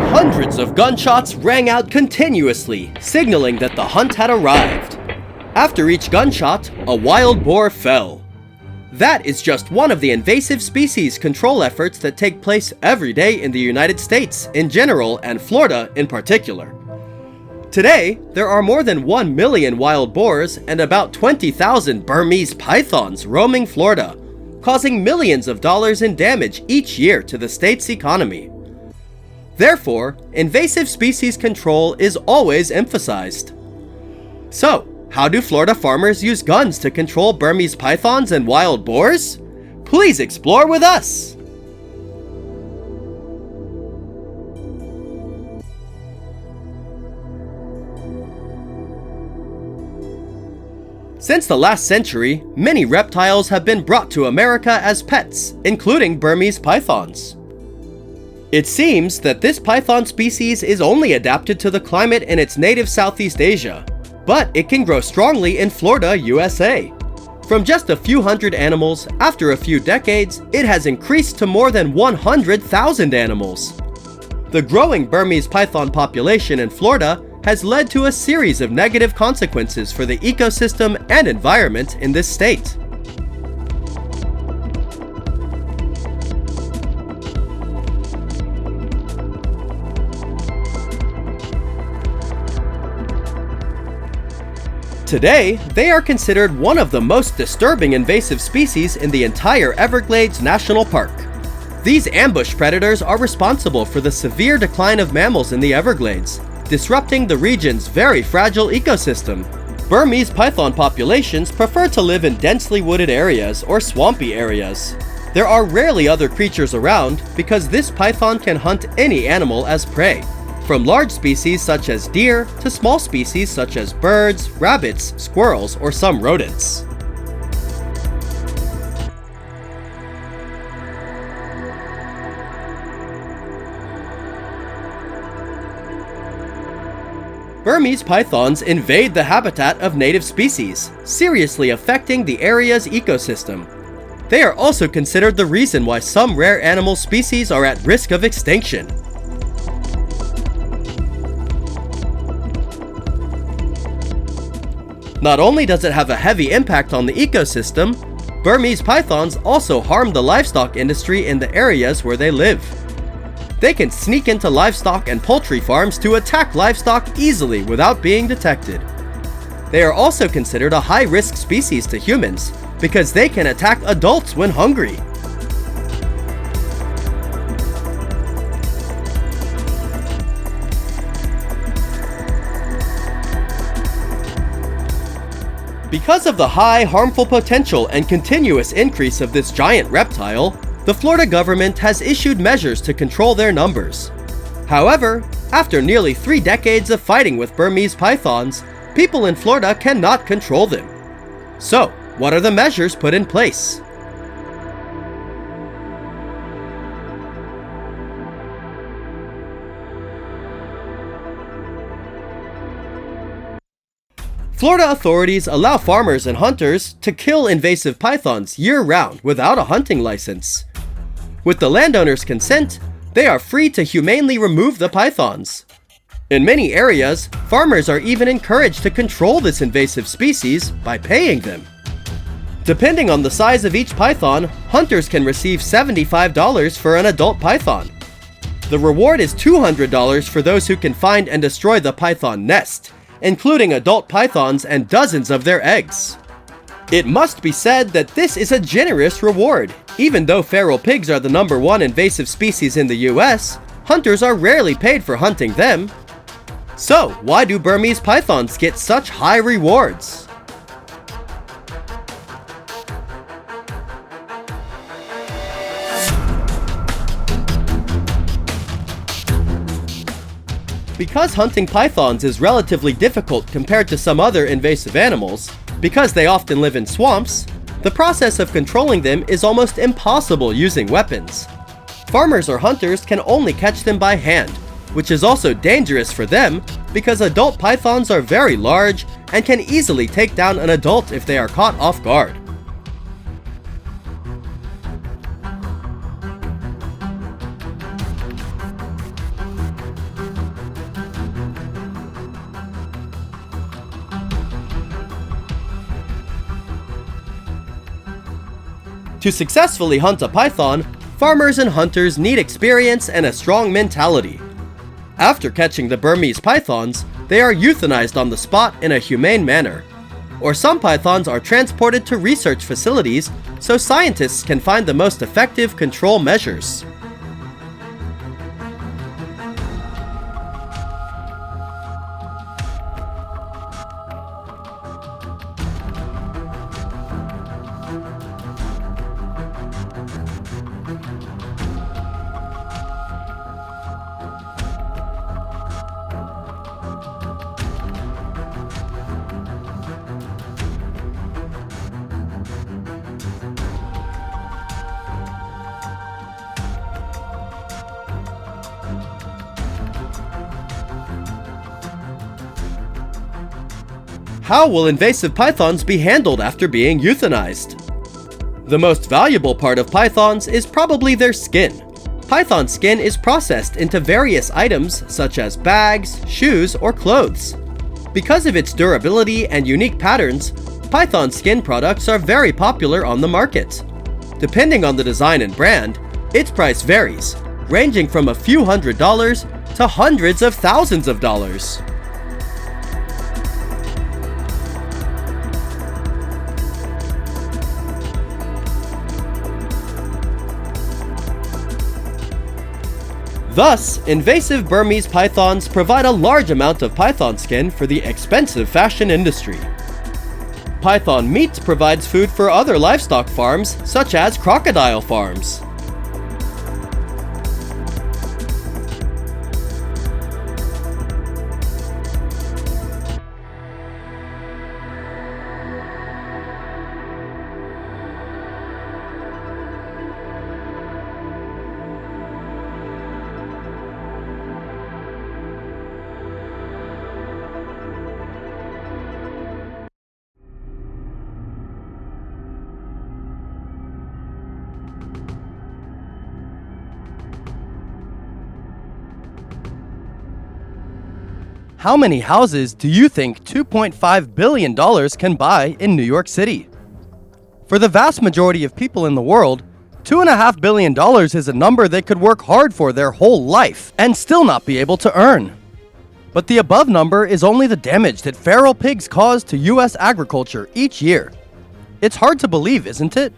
Hundreds of gunshots rang out continuously, signaling that the hunt had arrived. After each gunshot, a wild boar fell. That is just one of the invasive species control efforts that take place every day in the United States in general and Florida in particular. Today, there are more than 1 million wild boars and about 20,000 Burmese pythons roaming Florida, causing millions of dollars in damage each year to the state's economy. Therefore, invasive species control is always emphasized. So, how do Florida farmers use guns to control Burmese pythons and wild boars? Please explore with us! Since the last century, many reptiles have been brought to America as pets, including Burmese pythons. It seems that this python species is only adapted to the climate in its native Southeast Asia, but it can grow strongly in Florida, USA. From just a few hundred animals, after a few decades, it has increased to more than 100,000 animals. The growing Burmese python population in Florida has led to a series of negative consequences for the ecosystem and environment in this state. Today, they are considered one of the most disturbing invasive species in the entire Everglades National Park. These ambush predators are responsible for the severe decline of mammals in the Everglades, disrupting the region's very fragile ecosystem. Burmese python populations prefer to live in densely wooded areas or swampy areas. There are rarely other creatures around because this python can hunt any animal as prey, from large species such as deer to small species such as birds, rabbits, squirrels, or some rodents. Burmese pythons invade the habitat of native species, seriously affecting the area's ecosystem. They are also considered the reason why some rare animal species are at risk of extinction. Not only does it have a heavy impact on the ecosystem, Burmese pythons also harm the livestock industry in the areas where they live. They can sneak into livestock and poultry farms to attack livestock easily without being detected. They are also considered a high-risk species to humans because they can attack adults when hungry. Because of the high harmful potential and continuous increase of this giant reptile, the Florida government has issued measures to control their numbers. However, after nearly 3 decades of fighting with Burmese pythons, people in Florida cannot control them. So, what are the measures put in place? Florida authorities allow farmers and hunters to kill invasive pythons year-round without a hunting license. With the landowner's consent, they are free to humanely remove the pythons. In many areas, farmers are even encouraged to control this invasive species by paying them. Depending on the size of each python, hunters can receive $75 for an adult python. The reward is $200 for those who can find and destroy the python nest, including adult pythons and dozens of their eggs. It must be said that this is a generous reward. Even though feral pigs are the #1 invasive species in the US, hunters are rarely paid for hunting them. So, why do Burmese pythons get such high rewards? Because hunting pythons is relatively difficult compared to some other invasive animals, because they often live in swamps, the process of controlling them is almost impossible using weapons. Farmers or hunters can only catch them by hand, which is also dangerous for them because adult pythons are very large and can easily take down an adult if they are caught off guard. To successfully hunt a python, farmers and hunters need experience and a strong mentality. After catching the Burmese pythons, they are euthanized on the spot in a humane manner. Or some pythons are transported to research facilities so scientists can find the most effective control measures. How will invasive pythons be handled after being euthanized? The most valuable part of pythons is probably their skin. Python skin is processed into various items such as bags, shoes, or clothes. Because of its durability and unique patterns, python skin products are very popular on the market. Depending on the design and brand, its price varies, ranging from a few $100s to hundreds of thousands of dollars. Thus, invasive Burmese pythons provide a large amount of python skin for the expensive fashion industry. Python meat provides food for other livestock farms, such as crocodile farms. How many houses do you think $2.5 billion can buy in New York City? For the vast majority of people in the world, $2.5 billion is a number they could work hard for their whole life and still not be able to earn. But the above number is only the damage that feral pigs cause to US agriculture each year. It's hard to believe, isn't it?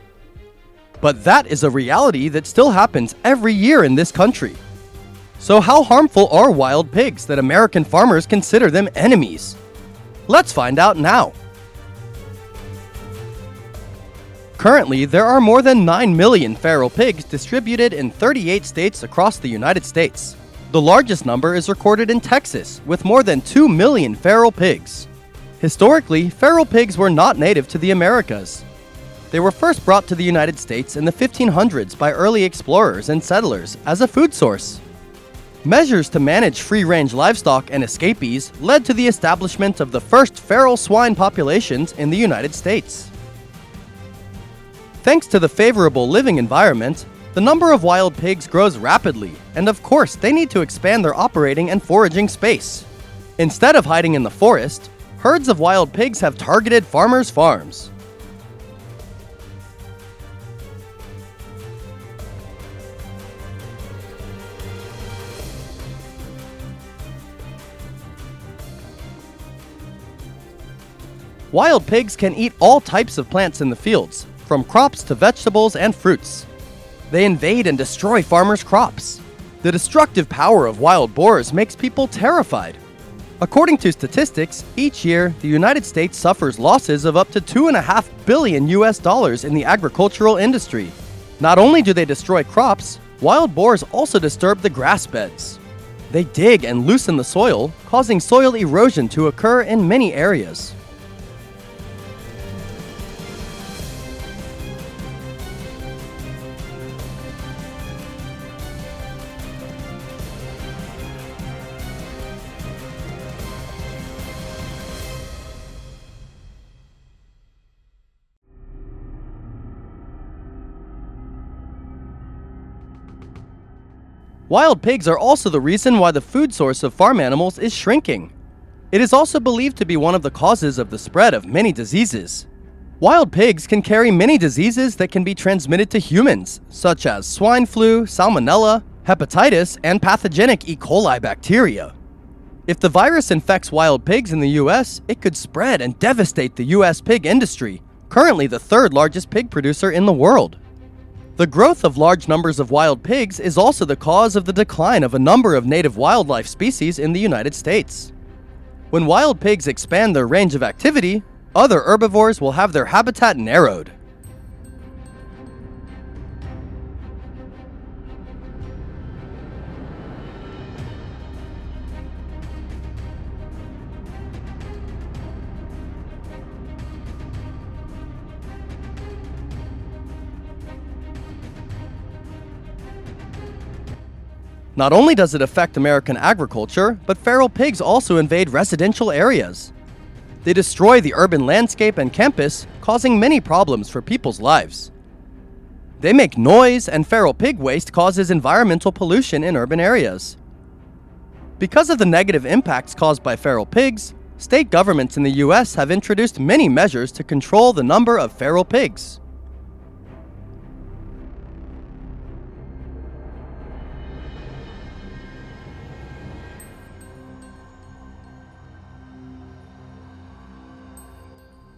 But that is a reality that still happens every year in this country. So how harmful are wild pigs that American farmers consider them enemies? Let's find out now. Currently, there are more than 9 million feral pigs distributed in 38 states across the United States. The largest number is recorded in Texas, with more than 2 million feral pigs. Historically, feral pigs were not native to the Americas. They were first brought to the United States in the 1500s by early explorers and settlers as a food source. Measures to manage free-range livestock and escapees led to the establishment of the first feral swine populations in the United States. Thanks to the favorable living environment, the number of wild pigs grows rapidly, and of course they need to expand their operating and foraging space. Instead of hiding in the forest, herds of wild pigs have targeted farmers' farms. Wild pigs can eat all types of plants in the fields, from crops to vegetables and fruits. They invade and destroy farmers' crops. The destructive power of wild boars makes people terrified. According to statistics, each year, the United States suffers losses of up to $2.5 billion in the agricultural industry. Not only do they destroy crops, wild boars also disturb the grass beds. They dig and loosen the soil, causing soil erosion to occur in many areas. Wild pigs are also the reason why the food source of farm animals is shrinking. It is also believed to be one of the causes of the spread of many diseases. Wild pigs can carry many diseases that can be transmitted to humans, such as swine flu, salmonella, hepatitis, and pathogenic E. coli bacteria. If the virus infects wild pigs in the US, it could spread and devastate the US pig industry, currently the third largest pig producer in the world. The growth of large numbers of wild pigs is also the cause of the decline of a number of native wildlife species in the United States. When wild pigs expand their range of activity, other herbivores will have their habitat narrowed. Not only does it affect American agriculture, but feral pigs also invade residential areas. They destroy the urban landscape and campus, causing many problems for people's lives. They make noise, and feral pig waste causes environmental pollution in urban areas. Because of the negative impacts caused by feral pigs, state governments in the US have introduced many measures to control the number of feral pigs.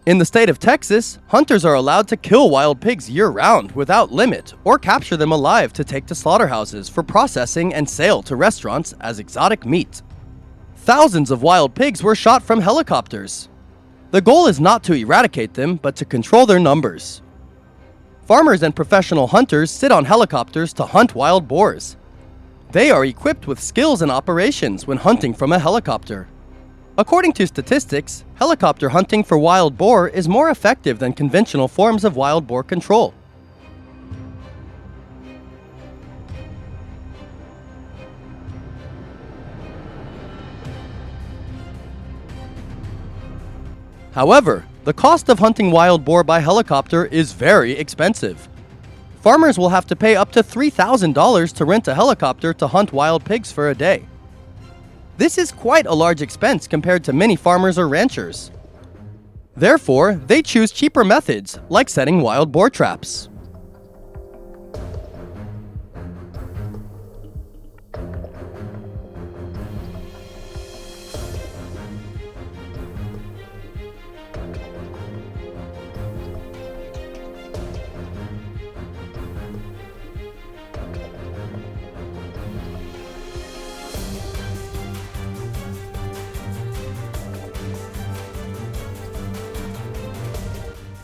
In the state of Texas, hunters are allowed to kill wild pigs year-round without limit or capture them alive to take to slaughterhouses for processing and sale to restaurants as exotic meat. Thousands of wild pigs were shot from helicopters. The goal is not to eradicate them, but to control their numbers. Farmers and professional hunters sit on helicopters to hunt wild boars. They are equipped with skills and operations when hunting from a helicopter. According to statistics, helicopter hunting for wild boar is more effective than conventional forms of wild boar control. However, the cost of hunting wild boar by helicopter is very expensive. Farmers will have to pay up to $3,000 to rent a helicopter to hunt wild pigs for a day. This is quite a large expense compared to many farmers or ranchers. Therefore, they choose cheaper methods, like setting wild boar traps.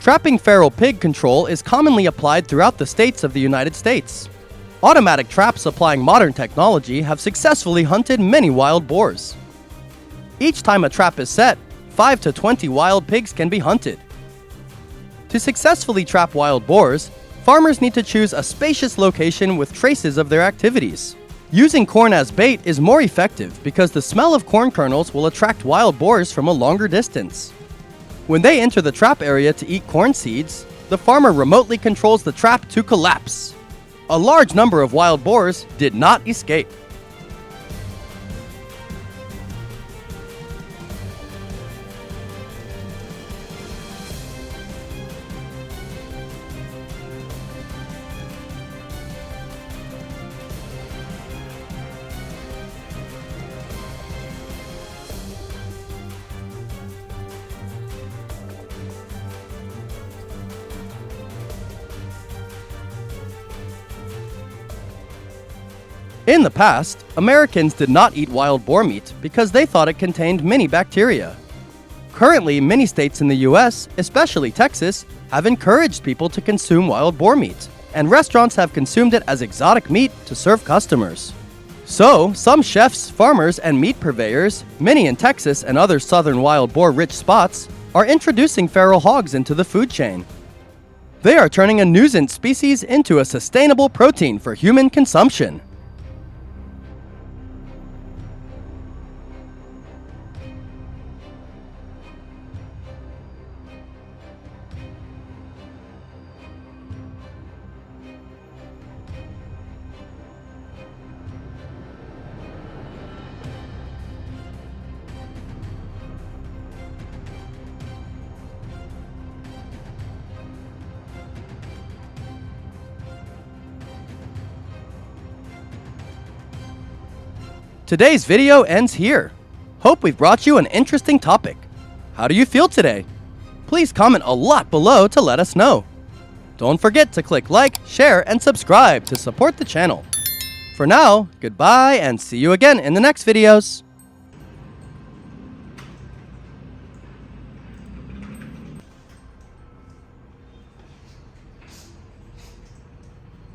Trapping feral pig control is commonly applied throughout the states of the United States. Automatic traps applying modern technology have successfully hunted many wild boars. Each time a trap is set, 5 to 20 wild pigs can be hunted. To successfully trap wild boars, farmers need to choose a spacious location with traces of their activities. Using corn as bait is more effective because the smell of corn kernels will attract wild boars from a longer distance. When they enter the trap area to eat corn seeds, the farmer remotely controls the trap to collapse. A large number of wild boars did not escape. In the past, Americans did not eat wild boar meat because they thought it contained many bacteria. Currently, many states in the US, especially Texas, have encouraged people to consume wild boar meat, and restaurants have consumed it as exotic meat to serve customers. So, some chefs, farmers, and meat purveyors, many in Texas and other southern wild boar-rich spots, are introducing feral hogs into the food chain. They are turning a nuisance species into a sustainable protein for human consumption. Today's video ends here. Hope we've brought you an interesting topic. How do you feel today? Please comment a lot below to let us know. Don't forget to click like, share, and subscribe to support the channel. For now, goodbye and see you again in the next videos.